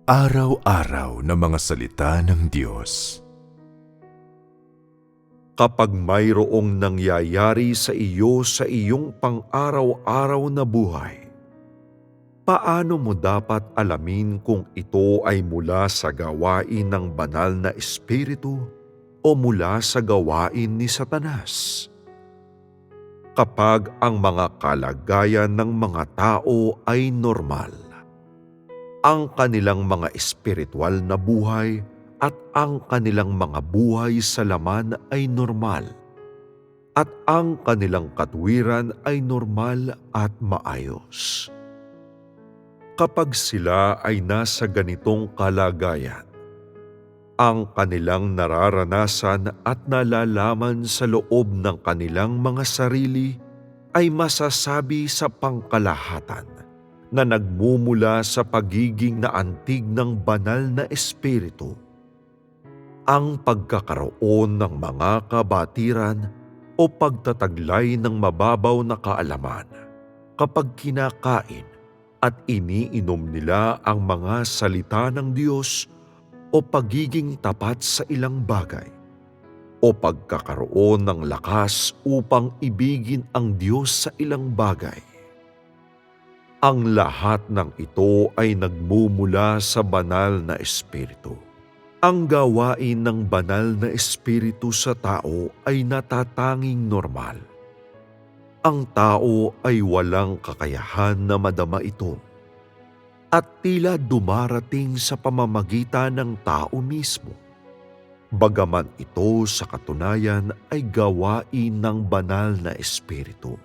Araw-araw na mga salita ng Diyos. Kapag mayroong nangyayari sa iyo sa iyong pang-araw-araw na buhay, paano mo dapat alamin kung ito ay mula sa gawain ng banal na espiritu o mula sa gawain ni Satanas? Kapag ang mga kalagayan ng mga tao ay normal, ang kanilang mga espiritual na buhay at ang kanilang mga buhay sa laman ay normal, at ang kanilang katwiran ay normal at maayos. Kapag sila ay nasa ganitong kalagayan, ang kanilang nararanasan at nalalaman sa loob ng kanilang mga sarili ay masasabi sa pangkalahatan na nagmumula sa pagiging naantig ng banal na espiritu. Ang pagkakaroon ng mga kabatiran o pagtataglay ng mababaw na kaalaman kapag kinakain at iniinom nila ang mga salita ng Diyos o pagiging tapat sa ilang bagay o pagkakaroon ng lakas upang ibigin ang Diyos sa ilang bagay. Ang lahat ng ito ay nagmumula sa banal na espiritu. Ang gawain ng banal na espiritu sa tao ay natatanging normal. Ang tao ay walang kakayahan na madama ito at tila dumarating sa pamamagitan ng tao mismo. Bagaman ito sa katunayan ay gawain ng banal na espiritu.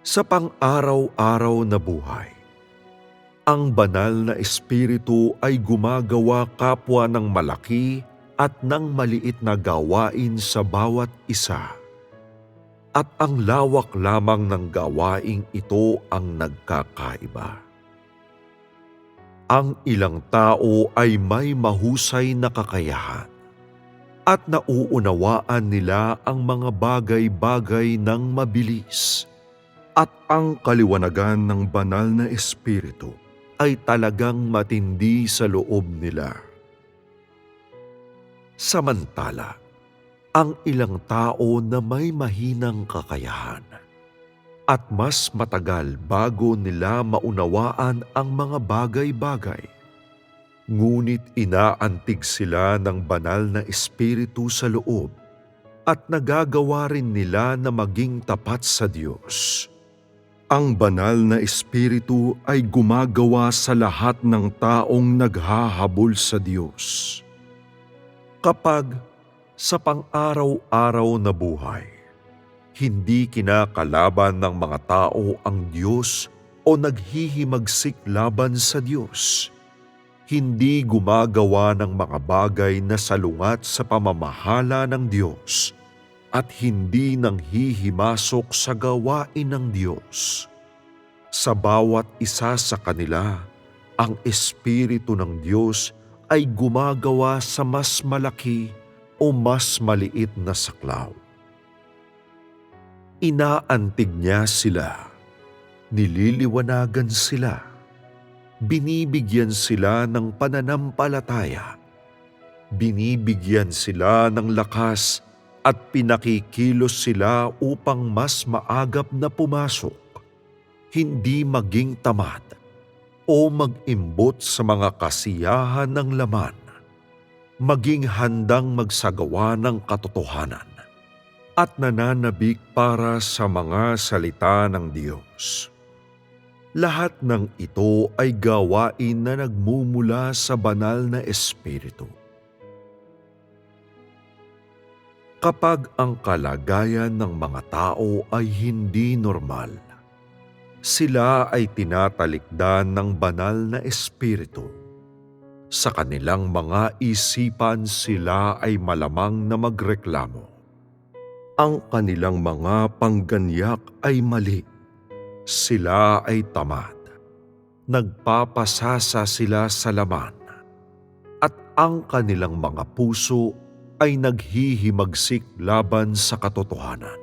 Sa pang-araw-araw na buhay, ang banal na espiritu ay gumagawa kapwa ng malaki at ng maliit na gawain sa bawat isa. At ang lawak lamang ng gawaing ito ang nagkakaiba. Ang ilang tao ay may mahusay na kakayahan at nauunawaan nila ang mga bagay-bagay ng mabilis, at ang kaliwanagan ng banal na espiritu ay talagang matindi sa loob nila. Samantala, ang ilang tao na may mahinang kakayahan at mas matagal bago nila maunawaan ang mga bagay-bagay, ngunit inaantig sila ng banal na espiritu sa loob at nagagawa rin nila na maging tapat sa Diyos. Ang banal na espiritu ay gumagawa sa lahat ng taong naghahabol sa Diyos. Kapag sa pang-araw-araw na buhay, hindi kinakalaban ng mga tao ang Diyos o naghihimagsik laban sa Diyos, hindi gumagawa ng mga bagay na salungat sa pamamahala ng Diyos, at hindi nanghihimasok sa gawain ng Diyos. Sa bawat isa sa kanila, ang Espiritu ng Diyos ay gumagawa sa mas malaki o mas maliit na saklaw. Inaantig niya sila, nililiwanagan sila, binibigyan sila ng pananampalataya, binibigyan sila ng lakas at pinakikilos sila upang mas maagap na pumasok, hindi maging tamad o mag-imbot sa mga kasiyahan ng laman, maging handang magsagawa ng katotohanan at nananabik para sa mga salita ng Diyos. Lahat ng ito ay gawain na nagmumula sa banal na espiritu. Kapag ang kalagayan ng mga tao ay hindi normal, sila ay tinatalikdan ng banal na espiritu. Sa kanilang mga isipan sila ay malamang na magreklamo. Ang kanilang mga pangganyak ay mali. Sila ay tamad. Nagpapasasa sila sa laman. At ang kanilang mga puso ay naghihimagsik laban sa katotohanan.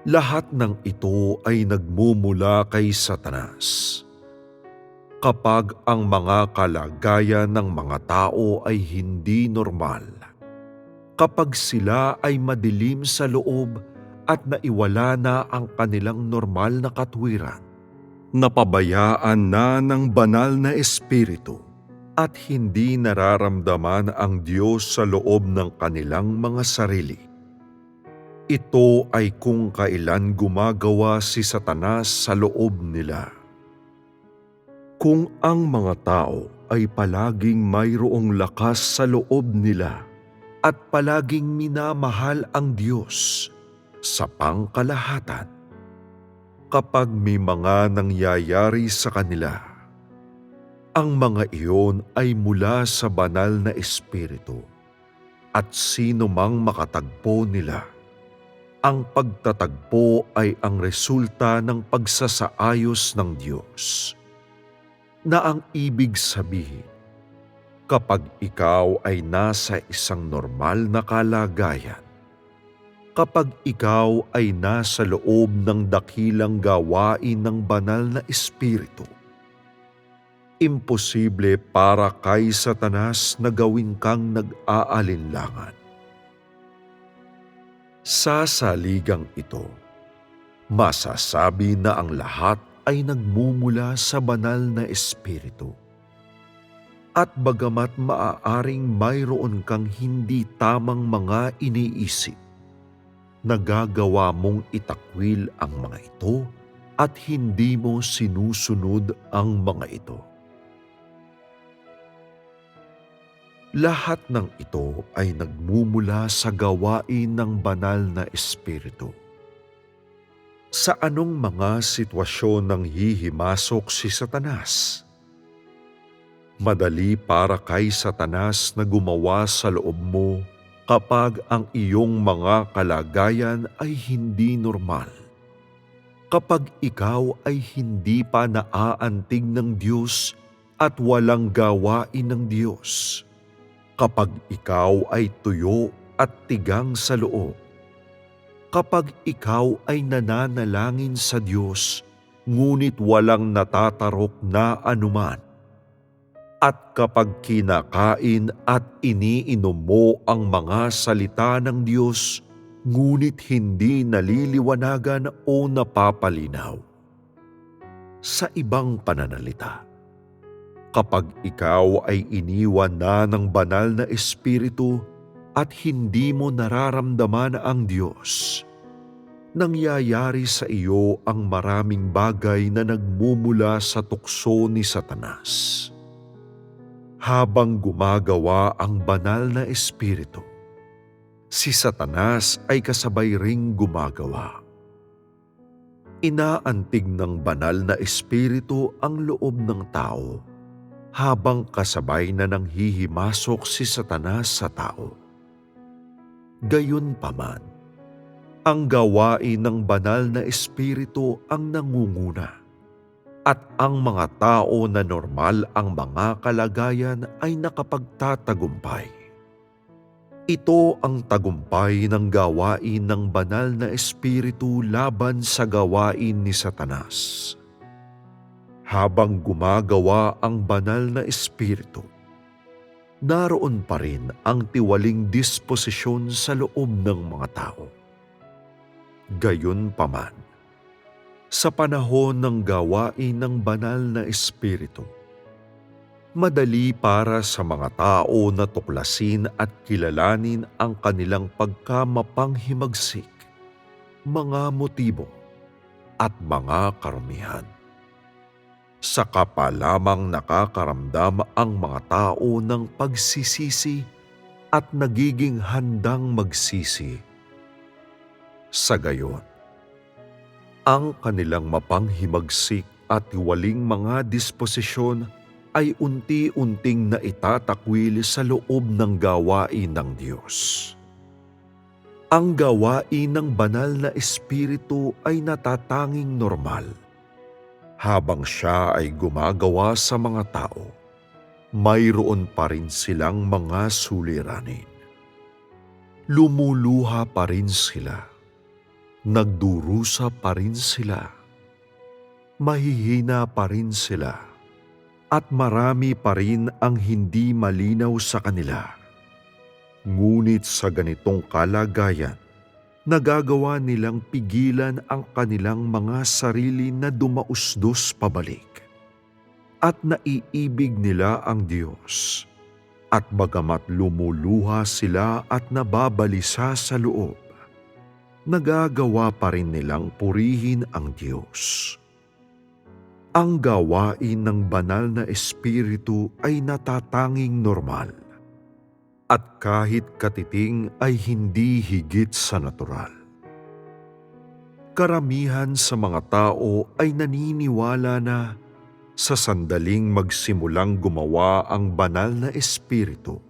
Lahat ng ito ay nagmumula kay Satanas. Kapag ang mga kalagayan ng mga tao ay hindi normal, kapag sila ay madilim sa loob at naiwala na ang kanilang normal na katwiran, napabayaan na ng banal na espiritu at hindi nararamdaman ang Diyos sa loob ng kanilang mga sarili. Ito ay kung kailan gumagawa si Satanas sa loob nila. Kung ang mga tao ay palaging mayroong lakas sa loob nila at palaging minamahal ang Diyos sa pangkalahatan, kapag may mga nangyayari sa kanila, ang mga iyon ay mula sa banal na espiritu at sino mang makatagpo nila. Ang pagtatagpo ay ang resulta ng pagsasaayos ng Diyos, na ang ibig sabihin, kapag ikaw ay nasa isang normal na kalagayan, kapag ikaw ay nasa loob ng dakilang gawain ng banal na espiritu, imposible para kay Satanas na gawin kang nag-aalinlangan. Sa saligang ito, masasabi na ang lahat ay nagmumula sa banal na espiritu. At bagamat maaaring mayroon kang hindi tamang mga iniisip, nagagawa mong itakwil ang mga ito at hindi mo sinusunod ang mga ito. Lahat ng ito ay nagmumula sa gawain ng banal na espiritu. Sa anong mga sitwasyon nang hihimasok si Satanas? Madali para kay Satanas na gumawa sa loob mo kapag ang iyong mga kalagayan ay hindi normal. Kapag ikaw ay hindi pa naaantig ng Diyos at walang gawain ng Diyos. Kapag ikaw ay tuyo at tigang sa loob. Kapag ikaw ay nananalangin sa Diyos, ngunit walang natatarok na anuman. At kapag kinakain at iniinom mo ang mga salita ng Diyos, ngunit hindi naliliwanagan o napapalinaw. Sa ibang pananalita, kapag ikaw ay iniwan na ng banal na espiritu, at hindi mo nararamdaman ang Diyos, nangyayari sa iyo ang maraming bagay na nagmumula sa tukso ni Satanas. Habang gumagawa ang banal na espiritu, si Satanas ay kasabay ring gumagawa. Inaantig ng banal na espiritu ang loob ng tao, habang kasabay na nanghihimasok si Satanas sa tao. Gayunpaman, ang gawain ng banal na espiritu ang nangunguna at ang mga tao na normal ang mga kalagayan ay nakapagtatagumpay. Ito ang tagumpay ng gawain ng banal na espiritu laban sa gawain ni Satanas. Habang gumagawa ang banal na espiritu, naroon pa rin ang tiwaling disposisyon sa loob ng mga tao. Gayunpaman, sa panahon ng gawain ng banal na espiritu, madali para sa mga tao na tuklasin at kilalanin ang kanilang pagkamapanghimagsik, mga motibo at mga karumihan. Saka pa lamang nakakaramdam ang mga tao ng pagsisisi at nagiging handang magsisi. Sa gayon, ang kanilang mapanghimagsik at tiwaling mga disposisyon ay unti-unting naitatakwil sa loob ng gawain ng Diyos. Ang gawain ng banal na espiritu ay natatanging normal. Habang siya ay gumagawa sa mga tao, mayroon pa rin silang mga suliranin. Lumuluha pa rin sila. Nagdurusa pa rin sila. Mahihina pa rin sila. at marami pa rin ang hindi malinaw sa kanila. Ngunit sa ganitong kalagayan, nagagawa nilang pigilan ang kanilang mga sarili na dumausdos pabalik. At naiibig nila ang Diyos. At bagamat lumuluha sila at nababalisa sa loob, nagagawa pa rin nilang purihin ang Diyos. Ang gawain ng banal na espiritu ay natatanging normal. At kahit katiting ay hindi higit sa natural. Karamihan sa mga tao ay naniniwala na sa sandaling magsimulang gumawa ang banal na espiritu,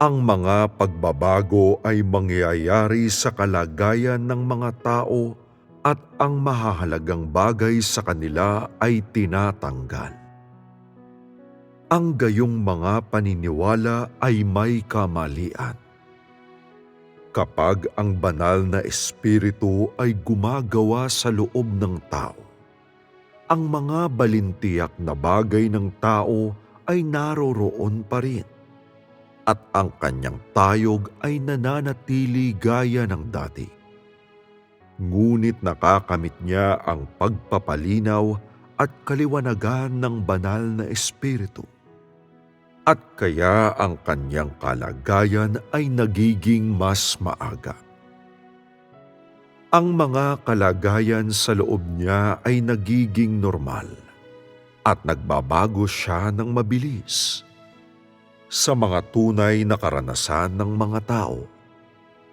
ang mga pagbabago ay mangyayari sa kalagayan ng mga tao at ang mahahalagang bagay sa kanila ay tinatanggal. Ang gayong mga paniniwala ay may kamalian. Kapag ang banal na espiritu ay gumagawa sa loob ng tao, ang mga balintiyak na bagay ng tao ay naroroon pa rin, at ang kanyang tayog ay nananatili gaya ng dati. Ngunit nakakamit niya ang pagpapalinaw at kaliwanagan ng banal na espiritu. At kaya ang kanyang kalagayan ay nagiging mas maaga. Ang mga kalagayan sa loob niya ay nagiging normal at nagbabago siya ng mabilis. Sa mga tunay na karanasan ng mga tao,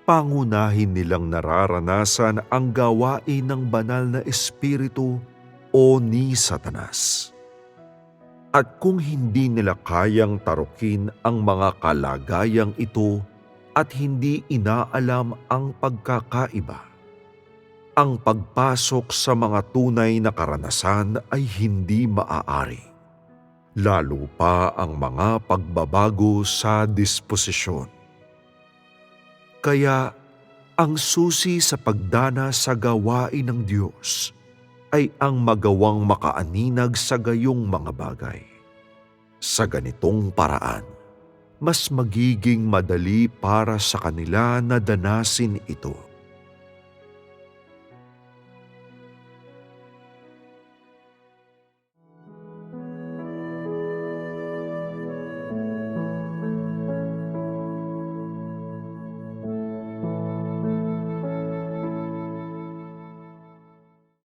pangunahin nilang nararanasan ang gawain ng banal na espiritu o ni Satanas. At kung hindi nila kayang tarukin ang mga kalagayang ito at hindi inaalam ang pagkakaiba, ang pagpasok sa mga tunay na karanasan ay hindi maaari, lalo pa ang mga pagbabago sa disposisyon. Kaya, ang susi sa pagdana sa gawain ng Diyos ay ang magawang makaaninag sa gayong mga bagay. Sa ganitong paraan, mas magiging madali para sa kanila na danasin ito.